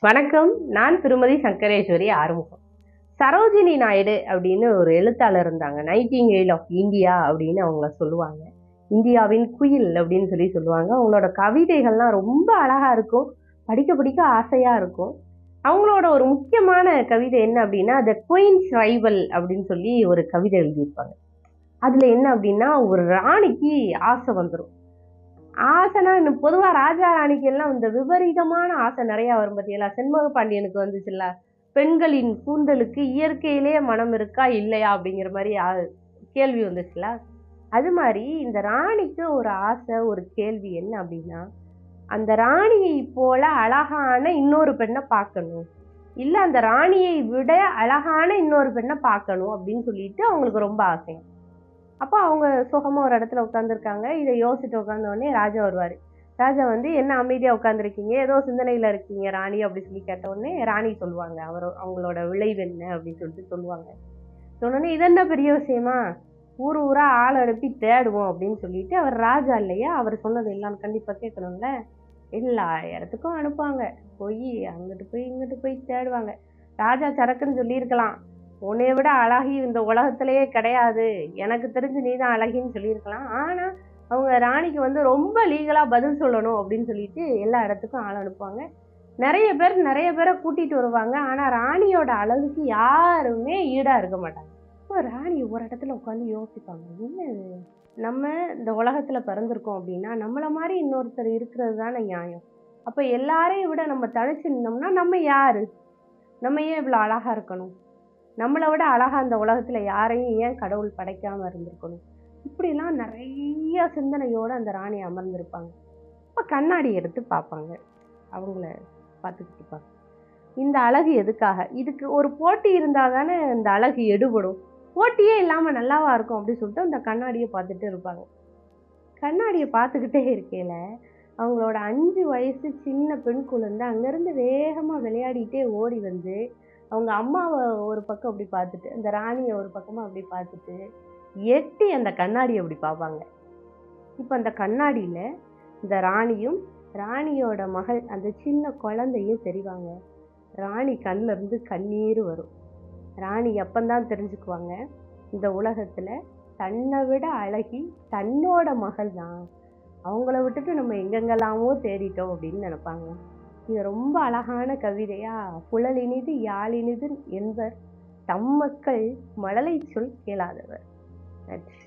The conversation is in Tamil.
வணக்கம். நான் திருமதி சங்கரேஸ்வரி ஆறுமுகம். சரோஜினி நாயுடு அப்படின்னு ஒரு எழுத்தாளர் இருந்தாங்க. நைட்டிங்கேல் ஆஃப் இந்தியா அப்படின்னு அவங்கள சொல்லுவாங்க. இந்தியாவின் குயில் அப்படின்னு சொல்லுவாங்க. அவங்களோட கவிதைகள்லாம் ரொம்ப அழகா இருக்கும். படிக்க படிக்க ஆசையா இருக்கும். அவங்களோட ஒரு முக்கியமான கவிதை என்ன அப்படின்னா, த குயின்ஸ் ரைவல் அப்படின்னு சொல்லி ஒரு கவிதை எழுதியிருப்பாங்க. அதுல என்ன அப்படின்னா, ஒரு ராணிக்கு ஆசை வந்துடும். ஆசைனா இன்னும் பொதுவா ராஜா ராணிக்கு எல்லாம் இந்த விபரீதமான ஆசை நிறைய வரும் பார்த்தீங்களா? செண்பக பாண்டியனுக்கு வந்துச்சுல்ல, பெண்களின் கூந்தலுக்கு இயற்கையிலேயே மனம் இருக்கா இல்லையா அப்படிங்கிற மாதிரி கேள்வி வந்துச்சுல. அது மாதிரி இந்த ராணிக்கு ஒரு ஆசை, ஒரு கேள்வி என்ன அப்படின்னா, அந்த ராணியை போல அழகான இன்னொரு பெண்ணை பார்க்கணும், இல்ல அந்த ராணியை விட அழகான இன்னொரு பெண்ணை பார்க்கணும் அப்படின்னு சொல்லிட்டு அவங்களுக்கு ரொம்ப ஆசை. அப்போ அவங்க சுகமா ஒரு இடத்துல உட்காந்துருக்காங்க. இதை யோசிச்சுட்டு உட்கார்ந்த உடனே ராஜா வருவாரு. ராஜா வந்து, என்ன அமைதியா உட்காந்துருக்கீங்க, ஏதோ சிந்தனையில இருக்கீங்க ராணி அப்படி சொல்லி கேட்ட உடனே ராணி சொல்லுவாங்க அவங்களோட விளைவு என்ன அப்படின்னு சொல்லிட்டு சொல்லுவாங்க. சொன்னோடனே இது என்ன பெரிய விஷயமா, ஊர் ஊரா ஆள் அனுப்பி தேடுவோம் அப்படின்னு சொல்லிட்டு, அவர் ராஜா இல்லையா, அவர் சொன்னது எல்லாம் கண்டிப்பா கேட்கணும்ல. எல்லா இடத்துக்கும் அனுப்புவாங்க. போய் அங்கிட்டு போய் இங்கிட்டு போய் தேடுவாங்க. ராஜா சரக்குன்னு சொல்லியிருக்கலாம், உன்னைய விட அழகி இந்த உலகத்திலேயே கிடையாது, எனக்கு தெரிஞ்சு நீதான் அழகின்னு சொல்லியிருக்கலாம். ஆனா அவங்க ராணிக்கு வந்து ரொம்ப லீகலா பதில் சொல்லணும் அப்படின்னு சொல்லிட்டு எல்லா இடத்துக்கும் ஆள் அனுப்புவாங்க. நிறைய பேரை கூட்டிட்டு வருவாங்க. ஆனா ராணியோட அழகுக்கு யாருமே ஈடா இருக்க மாட்டாங்க. இப்போ ராணி ஒரு இடத்துல உட்காந்து யோசிப்பாங்க, என்ன நம்ம இந்த உலகத்துல பிறந்திருக்கோம் அப்படின்னா நம்மள மாதிரி இன்னொருத்தர் இருக்கிறது தானே நியாயம். அப்ப எல்லாரையும் விட நம்ம தனிச்சு நின்னோம்னா நம்ம யாரு, நம்ம ஏன் இவ்வளவு அழகா இருக்கணும், நம்மளை விட அழகா அந்த உலகத்துல யாரையும் ஏன் கடவுள் படைக்காம இருந்திருக்கணும். இப்படிலாம் நிறைய சிந்தனையோட அந்த ராணி அமர்ந்திருப்பாங்க. இப்ப கண்ணாடி எடுத்து பார்ப்பாங்க. அவங்கள பார்த்துக்கிட்டு இருப்பாங்க. இந்த அழகு எதுக்காக, இதுக்கு ஒரு போட்டி இருந்தா தானே இந்த அழகு எடுபடும், போட்டியே இல்லாம நல்லாவா இருக்கும் அப்படின்னு சொல்லிட்டு அந்த கண்ணாடியை பார்த்துட்டு இருப்பாங்க. கண்ணாடியை பார்த்துக்கிட்டே இருக்கையில அவங்களோட 5 வயசு சின்ன பெண் குழந்தை அங்கிருந்து வேகமா விளையாடிட்டே ஓடி வந்து அவங்க அம்மாவை ஒரு பக்கம் அப்படி பார்த்துட்டு, அந்த ராணியை ஒரு பக்கமா அப்படி பார்த்துட்டு எட்டி அந்த கண்ணாடியை அப்படி பார்ப்பாங்க. இப்ப அந்த கண்ணாடியில இந்த ராணியும் ராணியோட மகள் அந்த சின்ன குழந்தையும் தெரிவாங்க. ராணி கண்ணுல இருந்து கண்ணீர் வரும். ராணி எப்பந்தான் தெரிஞ்சுக்குவாங்க, இந்த உலகத்துல தன்னை விட அழகி தன்னோட மகள் தான், அவங்கள விட்டுட்டு நம்ம எங்கெங்கெல்லாமோ தேடிட்டோம் அப்படின்னு நினைப்பாங்க. இது ரொம்ப அழகான கவிதையா, புலலினிது யாழினிது என்பர் தம் மக்கள் மழலை சொல் கேளாதவர். நன்றி.